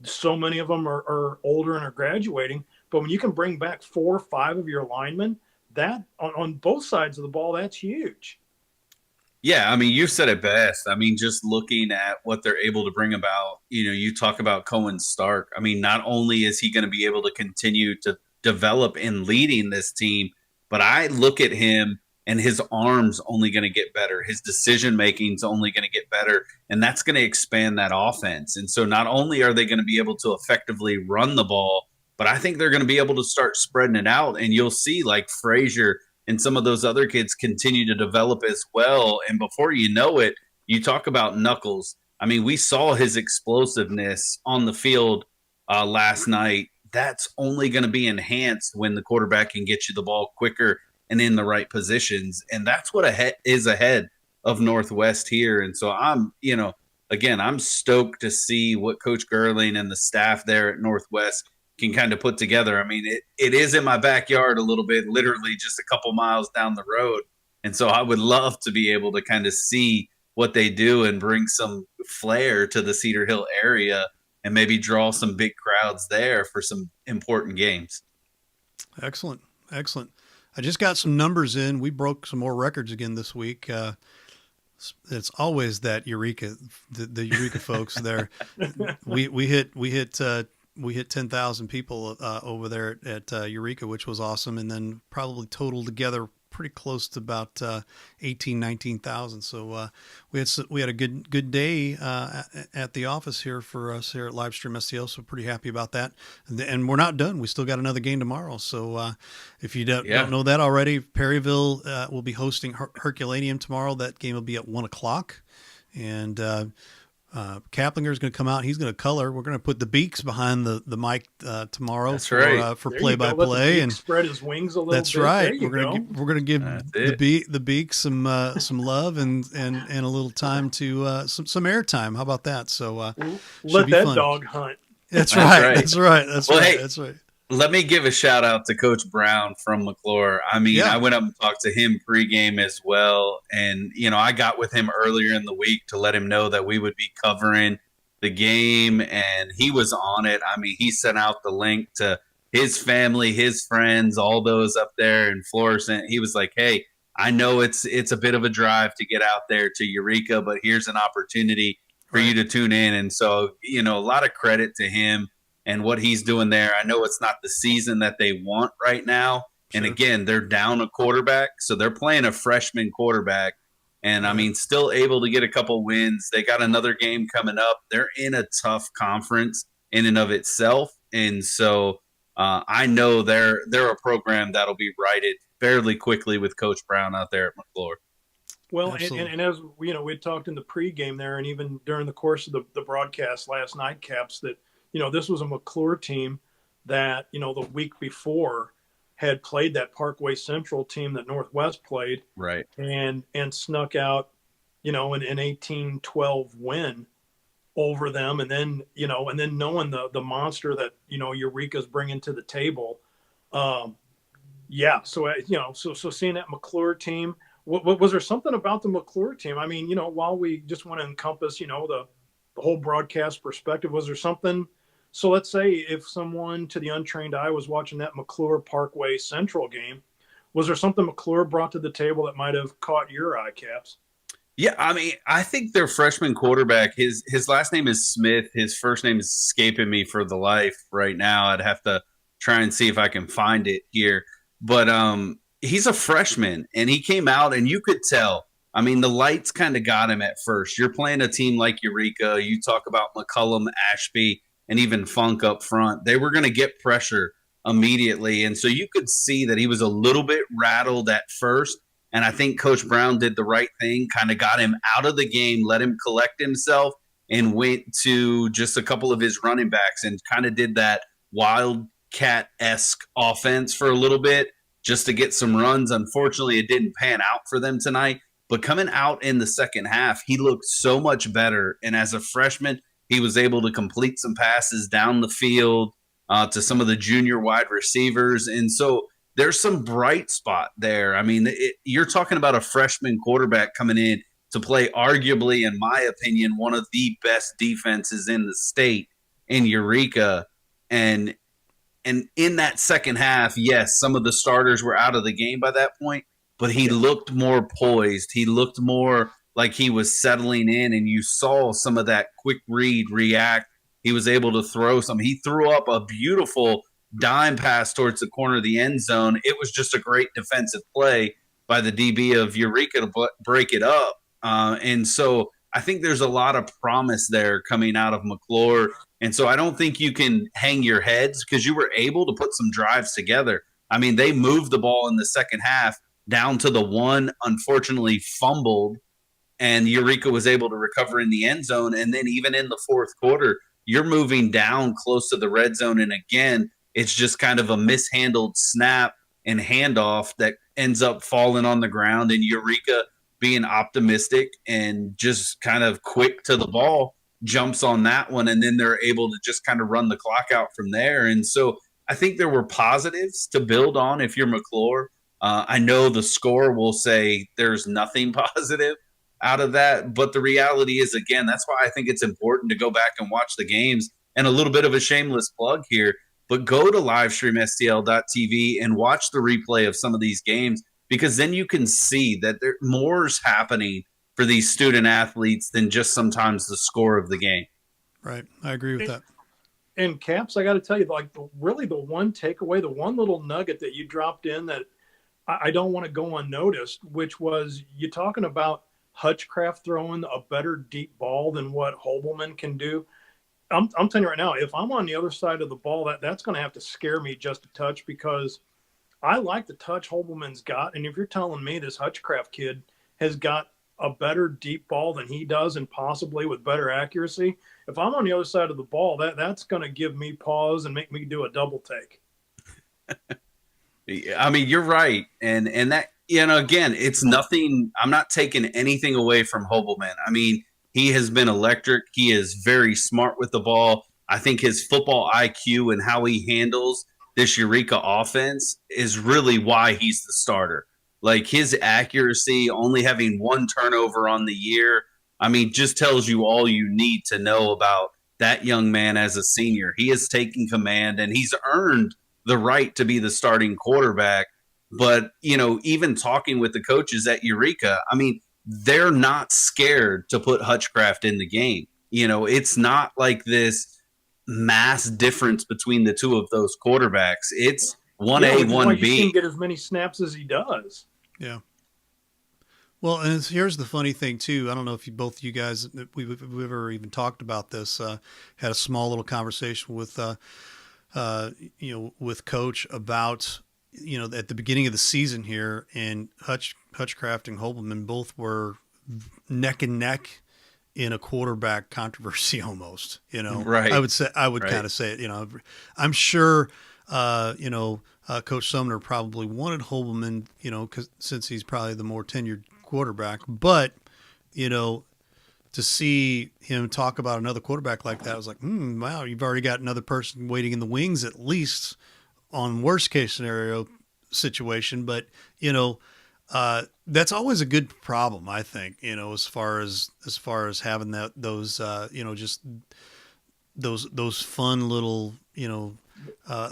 so many of them are older and are graduating. But when you can bring back 4 or 5 of your linemen, that on both sides of the ball, that's huge. Yeah, I mean, you said it best. I mean, just looking at what they're able to bring about, you know, you talk about Cohen Stark. I mean, not only is he going to be able to continue to develop in leading this team, but I look at him and his arm's only going to get better. His decision-making is only going to get better, and that's going to expand that offense. And so not only are they going to be able to effectively run the ball, but I think they're going to be able to start spreading it out, and you'll see like Frazier and some of those other kids continue to develop as well. And before you know it, you talk about Knuckles. I mean, we saw his explosiveness on the field last night. That's only going to be enhanced when the quarterback can get you the ball quicker and in the right positions. And that's what is ahead of Northwest here. And so I'm, again, I'm stoked to see what Coach Gerling and the staff there at Northwest can kind of put together. I mean, it is in my backyard a little bit, literally just a couple miles down the road. And so I would love to be able to kind of see what they do and bring some flair to the Cedar Hill area and maybe draw some big crowds there for some important games. Excellent. I just got some numbers in. We broke some more records again this week. It's always that Eureka, the Eureka folks there. We hit 10,000 people over there at Eureka, which was awesome. And then probably total together pretty close to about 19,000. So we had a good day at the office here for us here at Livestream STL. So pretty happy about that. And we're not done. We still got another game tomorrow. So if you don't know that already, Perryville will be hosting Herculaneum tomorrow. That game will be at 1:00. And Kaplinger is going to come out. He's going to color. We're going to put the Beaks behind the mic tomorrow. That's right. For play-by-play and spread his wings a little. That's bit. right. We're going to give the Beaks some love and a little time to some airtime. How about that? So let that dog hunt. That's right. Hey, That's right. Let me give a shout out to Coach Brown from McClure. I mean, I went up and talked to him pregame as well. And, I got with him earlier in the week to let him know that we would be covering the game. And he was on it. I mean, he sent out the link to his family, his friends, all those up there in Florissant. He was like, hey, I know it's a bit of a drive to get out there to Eureka, but here's an opportunity for you to tune in. And so, a lot of credit to him and what he's doing there. I know it's not the season that they want right now. Sure. And again, they're down a quarterback. So they're playing a freshman quarterback. And I mean, still able to get a couple wins. They got another game coming up. They're in a tough conference in and of itself. And so I know they're a program that'll be righted fairly quickly with Coach Brown out there at McClure. Well, and as we had talked in the pregame there, and even during the course of the broadcast last night, Caps, that this was a McClure team that, the week before had played that Parkway Central team that Northwest played. Right. And snuck out, an 18-12 win over them. And then, knowing the monster that, Eureka's bringing to the table. So seeing that McClure team, was there something about the McClure team? I mean, while we just want to encompass, the whole broadcast perspective, was there something? So let's say if someone to the untrained eye was watching that McClure Parkway Central game, was there something McClure brought to the table that might have caught your eye, Caps? Yeah, I mean, I think their freshman quarterback, his last name is Smith. His first name is escaping me for the life right now. I'd have to try and see if I can find it here. But he's a freshman, and he came out, and you could tell. I mean, the lights kind of got him at first. You're playing a team like Eureka. You talk about McCullum, Ashby, and even Funk up front. They were going to get pressure immediately. And so you could see that he was a little bit rattled at first. And I think Coach Brown did the right thing, kind of got him out of the game, let him collect himself, and went to just a couple of his running backs and kind of did that Wildcat-esque offense for a little bit just to get some runs. Unfortunately, it didn't pan out for them tonight. But coming out in the second half, he looked so much better. And as a freshman, he was able to complete some passes down the field to some of the junior wide receivers. And so there's some bright spot there. I mean, you're talking about a freshman quarterback coming in to play arguably, in my opinion, one of the best defenses in the state in Eureka. And in that second half, yes, some of the starters were out of the game by that point, but he looked more poised. He looked more like he was settling in, and you saw some of that quick read, react. He was able to throw some. He threw up a beautiful dime pass towards the corner of the end zone. It was just a great defensive play by the DB of Eureka to break it up. And so I think there's a lot of promise there coming out of McClure. And so I don't think you can hang your heads because you were able to put some drives together. I mean, they moved the ball in the second half. down to the 1, unfortunately fumbled, and Eureka was able to recover in the end zone. And then even in the fourth quarter, you're moving down close to the red zone. And again, it's just kind of a mishandled snap and handoff that ends up falling on the ground, and Eureka, being optimistic and just kind of quick to the ball, jumps on that one. And then they're able to just kind of run the clock out from there. And so I think there were positives to build on if you're McClure. I know the score will say there's nothing positive out of that, but the reality is, again, that's why I think it's important to go back and watch the games. And a little bit of a shameless plug here, but go to livestreamstl.tv and watch the replay of some of these games, because then you can see that more's happening for these student athletes than just sometimes the score of the game. Right. I agree with that. And Caps, I got to tell you, like, really the one takeaway, the one little nugget that you dropped in that I don't want to go unnoticed, which was you talking about Hutchcraft throwing a better deep ball than what Hobelman can do. I'm telling you right now, if I'm on the other side of the ball, that's going to have to scare me just a touch, because I like the touch Hobelman's got. And if you're telling me this Hutchcraft kid has got a better deep ball than he does, and possibly with better accuracy, if I'm on the other side of the ball, that's going to give me pause and make me do a double take. I mean, you're right. And that, again, it's nothing. I'm not taking anything away from Hobelman. I mean, he has been electric. He is very smart with the ball. I think his football IQ and how he handles this Eureka offense is really why he's the starter. Like, his accuracy, only having 1 turnover on the year, I mean, just tells you all you need to know about that young man as a senior. He has taken command, and he's earned the right to be the starting quarterback. But, even talking with the coaches at Eureka, I mean, they're not scared to put Hutchcraft in the game. It's not like this mass difference between the two of those quarterbacks. It's 1A, 1B. You can get as many snaps as he does. Yeah. Well, and here's the funny thing too. I don't know if both you guys, we've ever even talked about this. Had a small little conversation with, with Coach about, at the beginning of the season here, and Hutchcraft and Hobelman both were neck and neck in a quarterback controversy almost, Right. I would kind of say it, I'm sure, Coach Sumner probably wanted Hobelman, cause since he's probably the more tenured quarterback, but, to see him talk about another quarterback like that, I was like, wow, you've already got another person waiting in the wings, at least on worst case scenario situation. But, that's always a good problem, I think, as far as having those just those fun little,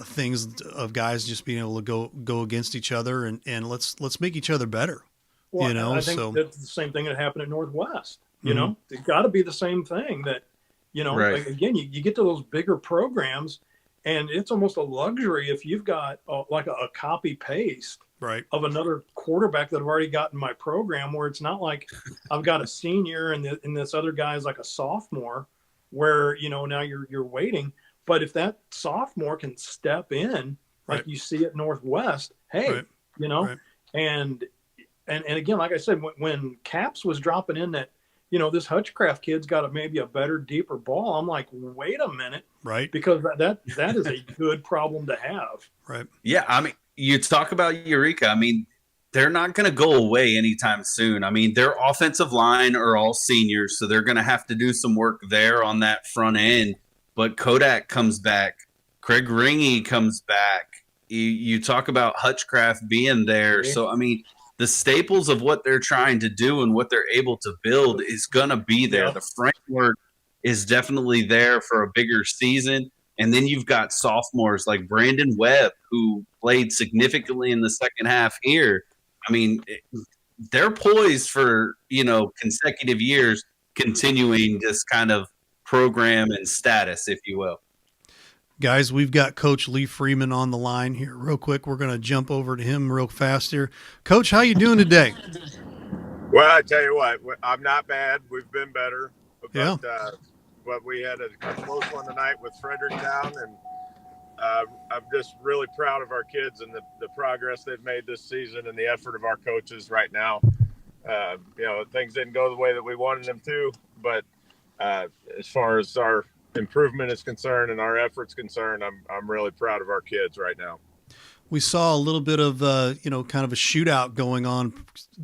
things of guys just being able to go against each other and let's make each other better. Well, I think that's the same thing that happened at Northwest. It's got to be the same thing that, Right. like, again, you get to those bigger programs, and it's almost a luxury if you've got like a copy paste right of another quarterback that I've already got in my program, where it's not like I've got a senior and this other guy is like a sophomore, where, now you're waiting. But if that sophomore can step in, like Right. you see at Northwest, hey, Right. Right. and again, like I said, when Caps was dropping in that, this Hutchcraft kid's got maybe a better, deeper ball, I'm like, wait a minute. Right. Because that is a good problem to have. Right. Yeah, I mean, you talk about Eureka. I mean, they're not going to go away anytime soon. I mean, their offensive line are all seniors, so they're going to have to do some work there on that front end. But Kodak comes back. Craig Ringy comes back. You talk about Hutchcraft being there. So, I mean, the staples of what they're trying to do and what they're able to build is going to be there. Yeah. The framework is definitely there for a bigger season. And then you've got sophomores like Brandon Webb, who played significantly in the second half here. I mean, they're poised for, consecutive years continuing this kind of program and status, if you will. Guys, we've got Coach Lee Freeman on the line here real quick. We're going to jump over to him real fast here. Coach, how you doing today? Well, I tell you what, I'm not bad. We've been better. But, Yeah. But we had a close one tonight with Fredericktown, and I'm just really proud of our kids and the progress they've made this season and the effort of our coaches right now. Things didn't go the way that we wanted them to, but as far as our improvement is concerned and our efforts concerned, I'm really proud of our kids right now. We saw a little bit of, kind of a shootout going on,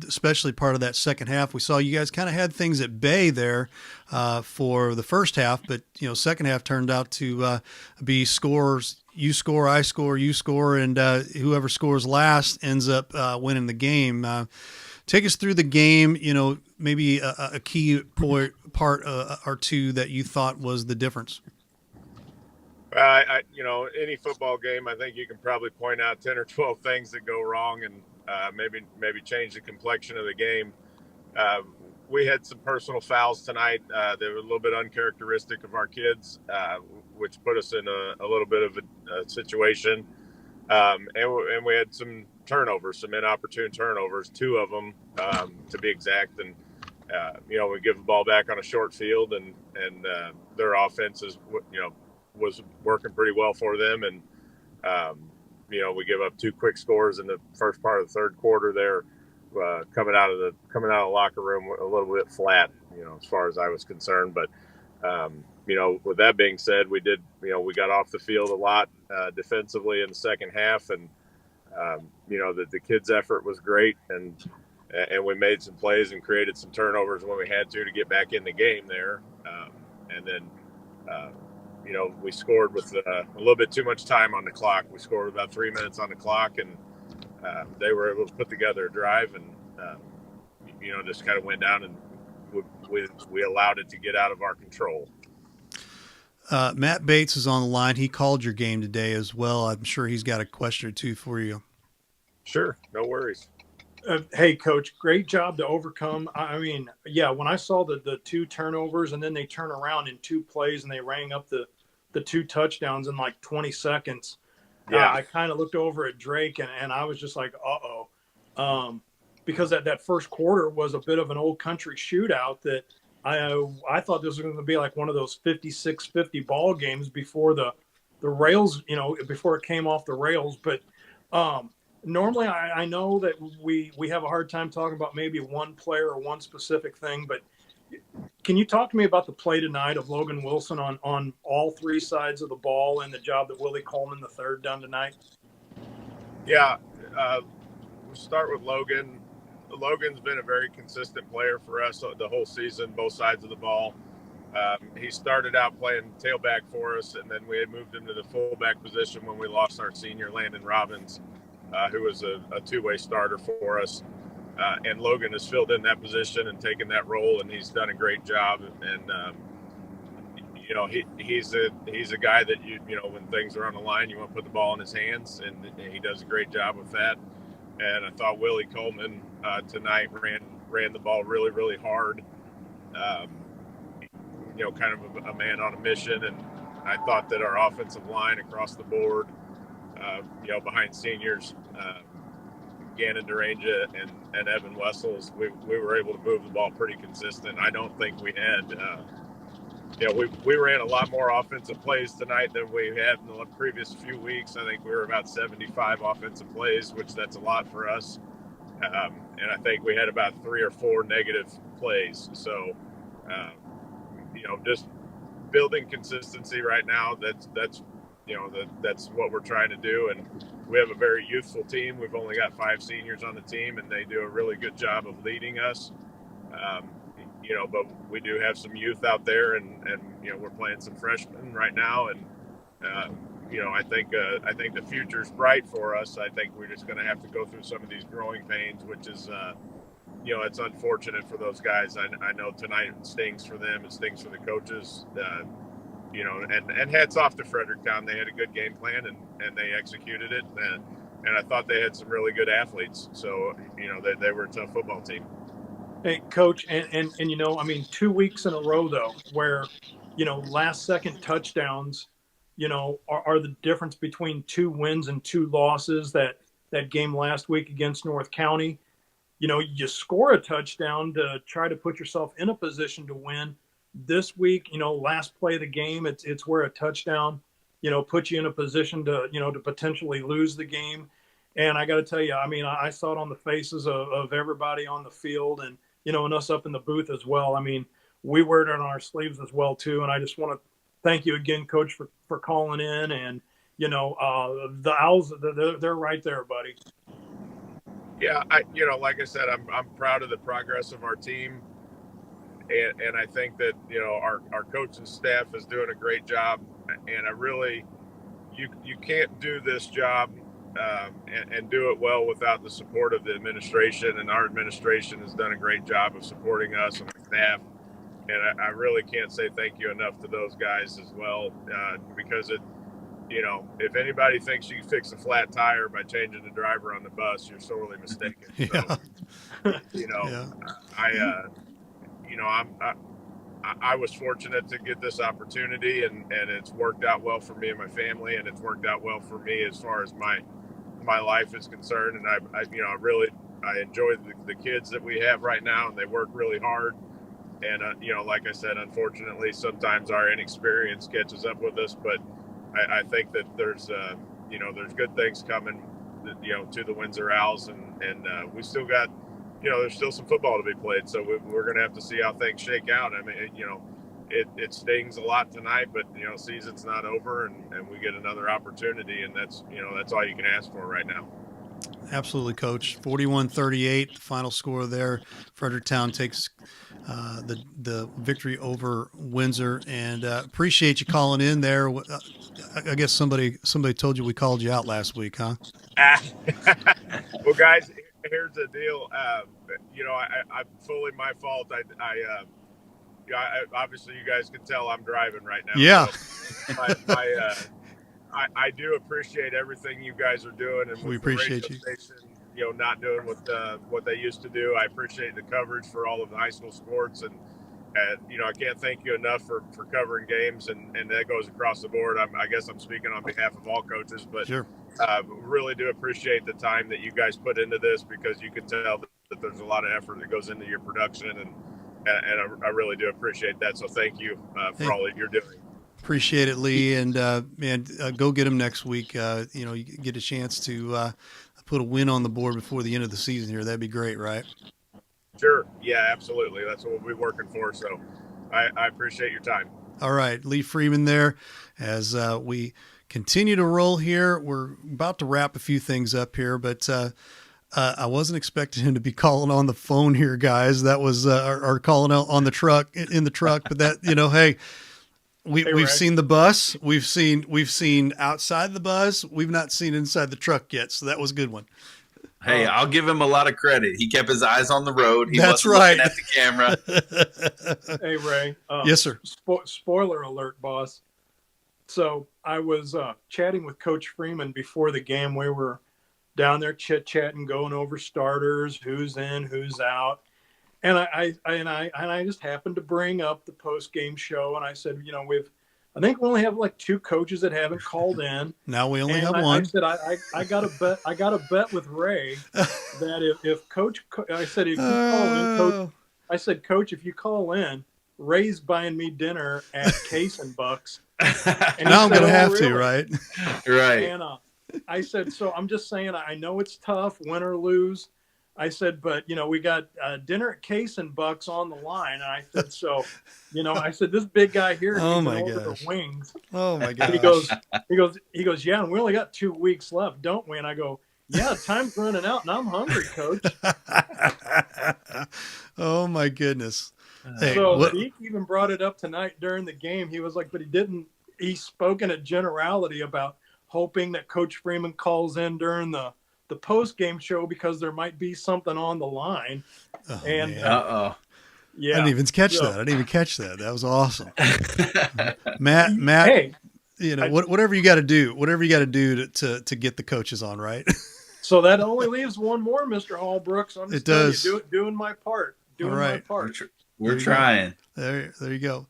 especially part of that second half. We saw you guys kind of had things at bay there for the first half, but, second half turned out to be scores. You score, I score, you score, and whoever scores last ends up winning the game. Take us through the game, maybe a key part or two that you thought was the difference. Any football game, I think you can probably point out 10 or 12 things that go wrong and maybe change the complexion of the game. We had some personal fouls tonight that were a little bit uncharacteristic of our kids, which put us in a little bit of a situation. And we had some turnovers, some inopportune turnovers, 2 of them to be exact. And, we give the ball back on a short field and their offense is, was working pretty well for them. And, we give up 2 quick scores in the first part of the third quarter there, coming out of the locker room a little bit flat, as far as I was concerned. But, with that being said, we got off the field a lot defensively in the second half, and the kids' effort was great, and we made some plays and created some turnovers when we had to get back in the game there, and then we scored with a little bit too much time on the clock. We scored with about 3 minutes on the clock, and they were able to put together a drive, and just kind of went down, and we allowed it to get out of our control. Matt Bates is on the line. He called your game today as well. I'm sure he's got a question or two for you. Sure, no worries. Hey, Coach, great job to overcome. I mean, yeah, when I saw the 2 turnovers and then they turn around in 2 plays and they rang up the 2 touchdowns in like 20 seconds, I kind of looked over at Drake and I was just like, uh-oh. Because that first quarter was a bit of an old country shootout that I thought this was going to be like one of those 56-50 ball games before the rails, before it came off the rails. But normally I know that we have a hard time talking about maybe one player or one specific thing, but can you talk to me about the play tonight of Logan Wilson on all 3 sides of the ball and the job that Willie Coleman III done tonight? Yeah, we'll start with Logan. Logan's been a very consistent player for us the whole season, both sides of the ball. He started out playing tailback for us, and then we had moved him to the fullback position when we lost our senior Landon Robbins, who was a 2-way starter for us. And Logan has filled in that position and taken that role, and he's done a great job. And he's a guy that when things are on the line, you want to put the ball in his hands, and he does a great job with that. And I thought Willie Coleman tonight ran the ball really, really hard. Kind of a man on a mission. And I thought that our offensive line across the board, behind seniors, Gannon Duranja and Evan Wessels, we were able to move the ball pretty consistent. I don't think we had, we ran a lot more offensive plays tonight than we had in the previous few weeks. I think we were about 75 offensive plays, which that's a lot for us. And I think we had about 3 or 4 negative plays. So, just building consistency right now, that's what we're trying to do. And we have a very youthful team. We've only got 5 seniors on the team, and they do a really good job of leading us. But we do have some youth out there, and we're playing some freshmen right now. And, I think the future's bright for us. I think we're just going to have to go through some of these growing pains, which is, it's unfortunate for those guys. I know tonight it stings for them. It stings for the coaches. And hats off to Fredericktown. They had a good game plan and they executed it. And I thought they had some really good athletes. So, they were a tough football team. Hey, Coach, and 2 weeks in a row, though, where, last second touchdowns, are the difference between 2 wins and 2 losses. That game last week against North County, you score a touchdown to try to put yourself in a position to win. This week, last play of the game, it's where a touchdown put you in a position to, to potentially lose the game. And I got to tell you, I mean, I saw it on the faces of everybody on the field and, and us up in the booth as well. I mean, we wear it on our sleeves as well, too. And I just want to thank you again, Coach, for calling in. And, the Owls, they're right there, buddy. Yeah, like I said, I'm proud of the progress of our team. And I think that, our coaching staff is doing a great job. And I really, you can't do this job and do it well without the support of the administration. And our administration has done a great job of supporting us and our staff. And I really can't say thank you enough to those guys as well, because if anybody thinks you can fix a flat tire by changing the driver on the bus, you're sorely mistaken. Yeah. So, Yeah. I was fortunate to get this opportunity, and it's worked out well for me and my family, and it's worked out well for me as far as my life is concerned. And I enjoy the kids that we have right now, and they work really hard. And like I said, unfortunately, sometimes our inexperience catches up with us, but I think that there's good things coming, to the Windsor Owls, and we still got. There's still some football to be played, so we're going to have to see how things shake out. I mean, it stings a lot tonight, but season's not over, and we get another opportunity, and that's all you can ask for right now. Absolutely, Coach. 41-38, final score there. Fredericktown takes the victory over Windsor, and appreciate you calling in there. I guess somebody told you we called you out last week, huh? Well, guys, here's the deal. I'm fully my fault. I obviously you guys can tell I'm driving right now. Yeah. So I do appreciate everything you guys are doing, and we appreciate you. Station, not doing what they used to do. I appreciate the coverage for all of the high school sports, and I can't thank you enough for covering games, and that goes across the board. I guess I'm speaking on behalf of all coaches, but sure. Really do appreciate the time that you guys put into this, because you can tell that there's a lot of effort that goes into your production, and I really do appreciate that. So thank you for all that you're doing. Appreciate it, Lee, and go get them next week. You get a chance to put a win on the board before the end of the season here. That'd be great, right? Sure. Yeah, absolutely. That's what we'll be working for. So I appreciate your time. All right, Lee Freeman there as we continue to roll here. We're about to wrap a few things up here, but I wasn't expecting him to be calling on the phone here, guys. That was our calling out on the truck, in the truck. But that, hey, we've seen the bus. We've seen outside the bus. We've not seen inside the truck yet. So that was a good one. Hey, I'll give him a lot of credit. He kept his eyes on the road. He That's wasn't right. looking at the camera. Hey, Ray. Yes, sir. Spoiler alert, boss. So I was chatting with Coach Freeman before the game. We were down there chit-chatting, going over starters, who's in, who's out. And I just happened to bring up the post-game show, and I said, I think we only have like 2 coaches that haven't called in. Now we only have one. I said I got a bet with Ray that if Coach, I said if you call in, Coach, I said, Coach, if you call in, Ray's buying me dinner at Case and Bucks. And now I'm said, gonna have really? to, right? Right. And I said, so I'm just saying, I know it's tough, win or lose. I said, but we got dinner at Case and Bucks on the line. And I said, so, I said, this big guy here, Oh my over gosh. the wings. Oh my gosh. He goes, yeah, and we only got 2 weeks left, don't we? And I go, yeah, time's running out, and I'm hungry, Coach. Oh my goodness. Hey, So Deke even brought it up tonight during the game. He was like, but he spoke in a generality about hoping that Coach Freeman calls in during the post-game show because there might be something on the line. Oh, and man. yeah, I didn't even catch that. I didn't even catch that. That was awesome. Matt, hey, whatever you got to do to get the coaches on, right? So that only leaves one more, Mr. Hallbrooks. I'm just It does. doing my part. All right. We're trying. There you go.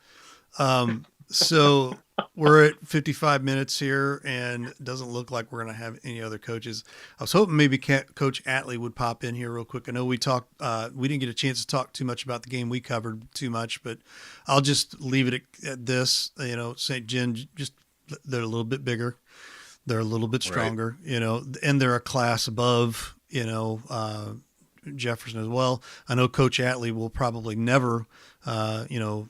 So we're at 55 minutes here, and it doesn't look like we're going to have any other coaches. I was hoping maybe Coach Atlee would pop in here real quick. I know we talked. We didn't get a chance to talk too much about the game. We covered too much, but I'll just leave it at this. St. John, just they're a little bit bigger. They're a little bit stronger, you know, and they're a class above, you know, Jefferson as well. I know Coach Atley will probably never, you know,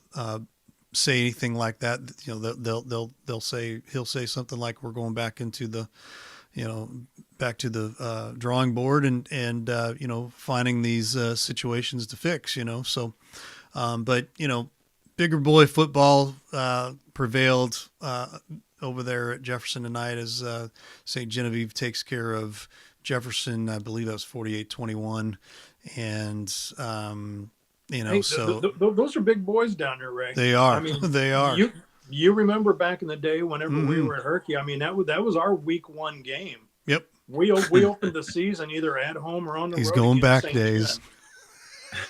say anything like that. You know, he'll say something like we're going back into the, you know, back to the drawing board and you know, finding these situations to fix, you know. So, but you know, bigger boy football prevailed over there at Jefferson tonight as St. Genevieve takes care of Jefferson. I believe that was 48-21, and you know, Hey, so those are big boys down there, Ray. they are. I mean, They are. You remember back in the day whenever we Mhm. were at Herky? I mean, that was our week 1 game. Yep. We opened the season either at home or on the He's road. going against back St. days.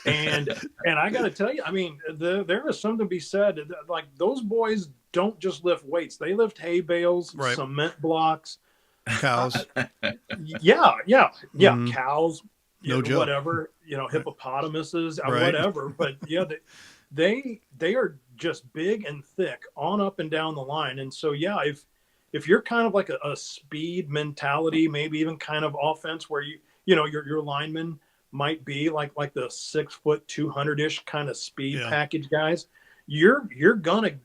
Gen. And I got to tell you, I mean, there is something to be said. Like, those boys don't just lift weights; they lift hay bales, Right. cement blocks, Cows. yeah, Mhm. cows, No know, joke. whatever, you know, hippopotamuses, Right. whatever. But yeah, they are just big and thick on up and down the line. And so yeah, if you're kind of like a speed mentality, maybe even kind of offense where you know your linemen might be like the 6 foot 200-ish kind of speed Yeah. package guys, you're gonna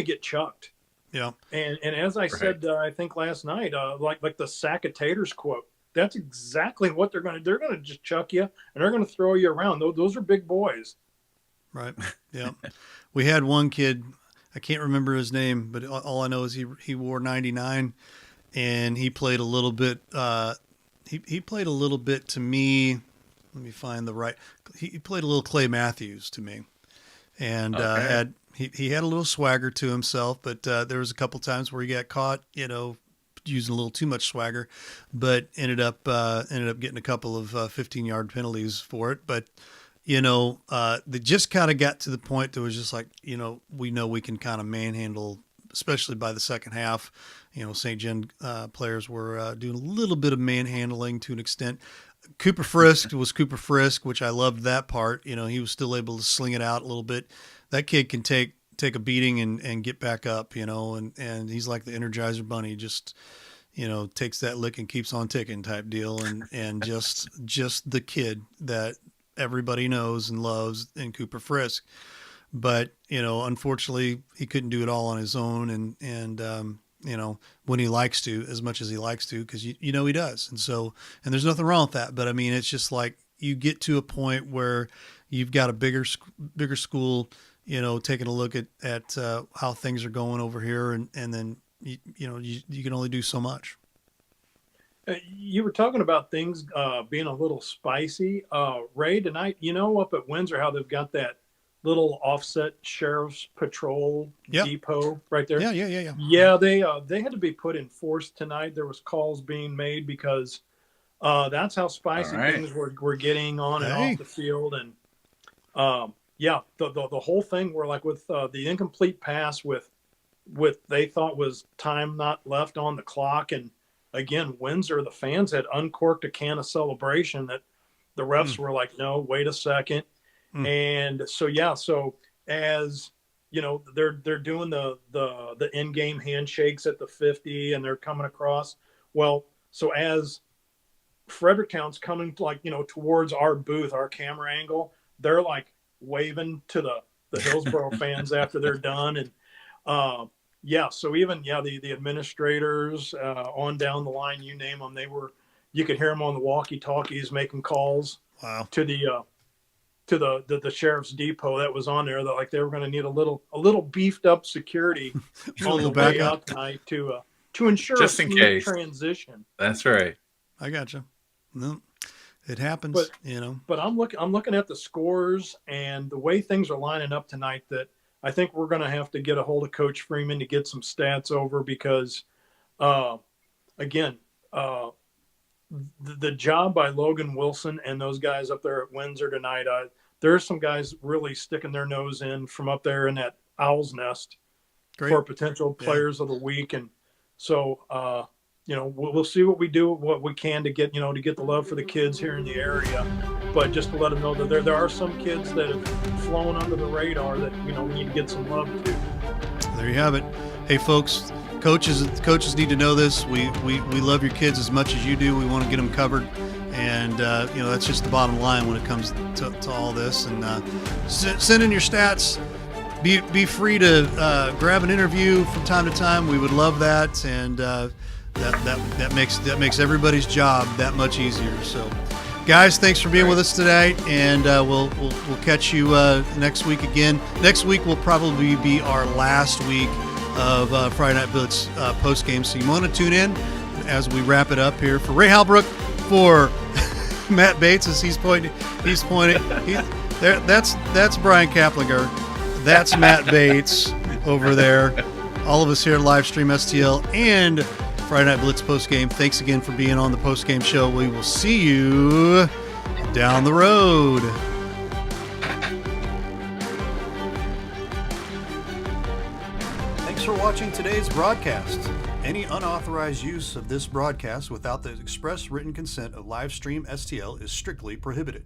get chucked. Yeah. And as I said, I think last night, like the sack of taters quote, that's exactly what they're going to. They're going to just chuck you and they're going to throw you around. Those are big boys. Right. Yeah. We had one kid, I can't remember his name, but all I know is he wore 99 and he played a little bit, he played a little bit to me. Let me find the right, he played a little Clay Matthews to me and, he had a little swagger to himself, but, there was a couple times where he got caught, you know, using a little too much swagger, but ended up getting a couple of 15-yard penalties for it. But, you know, they just kind of got to the point that was just like, you know we can kind of manhandle, especially by the second half. You know, St. Gen players were doing a little bit of manhandling to an extent. Cooper Frisk was Cooper Frisk, which I loved that part. You know, he was still able to sling it out a little bit. That kid can take a beating and get back up, you know, and he's like the Energizer Bunny, just, you know, takes that lick and keeps on ticking type deal. And just the kid that everybody knows and loves in Cooper Frisk. But, you know, unfortunately he couldn't do it all on his own. And you know, when he likes to, as much as he likes to, cause you know, he does. And so, and there's nothing wrong with that, but I mean, it's just like you get to a point where you've got a bigger school, you know, taking a look at how things are going over here. And then, you know, you can only do so much. You were talking about things being a little spicy. Ray, tonight, you know, up at Windsor, how they've got that little offset sheriff's patrol depot right there. Yeah. Yeah, they had to be put in force tonight. There was calls being made because that's how spicy things were getting on and off the field. And yeah, the whole thing were like with the incomplete pass with they thought was time not left on the clock. And again, Windsor, the fans had uncorked a can of Celebration that the refs were like, no, wait a second. And so, yeah, so as you know, they're doing the in-game handshakes at the 50 and they're coming across. Well, so as Fredericktown's coming like, you know, towards our booth, our camera angle, they're like waving to the Hillsborough fans after they're done. And yeah, so even the administrators on down the line, you name them, you could hear them on the walkie-talkies making calls to the sheriff's depot that was on there, that like they were going to need a little beefed up security on the way out tonight to ensure just a smooth transition. That's right. I gotcha. No, it happens, but, you know. But I'm looking at the scores and the way things are lining up tonight, that I think we're going to have to get a hold of Coach Freeman to get some stats over, because again, the job by Logan Wilson and those guys up there at Windsor tonight, there's some guys really sticking their nose in from up there in that Owl's Nest for potential players of the week. And so, you know, we'll see what we do, what we can to get the love for the kids here in the area. But just to let them know that there are some kids that have flown under the radar that, you know, we need to get some love to. There you have it. Hey, folks, coaches need to know this. We love your kids as much as you do. We want to get them covered. And, that's just the bottom line when it comes to all this. And send in your stats. Be free to grab an interview from time to time. We would love that. And that makes everybody's job that much easier. So, guys, thanks for being with us tonight. And we'll catch you next week again. Next week will probably be our last week of Friday Night Blitz post game. So you want to tune in as we wrap it up here. For Ray Halbrook, for Matt Bates, as he's pointing. That's Brian Kaplinger. That's Matt Bates over there. All of us here at Livestream STL and Friday Night Blitz post game. Thanks again for being on the post game show. We will see you down the road. Thanks for watching today's broadcast. Any unauthorized use of this broadcast without the express written consent of Livestream STL is strictly prohibited.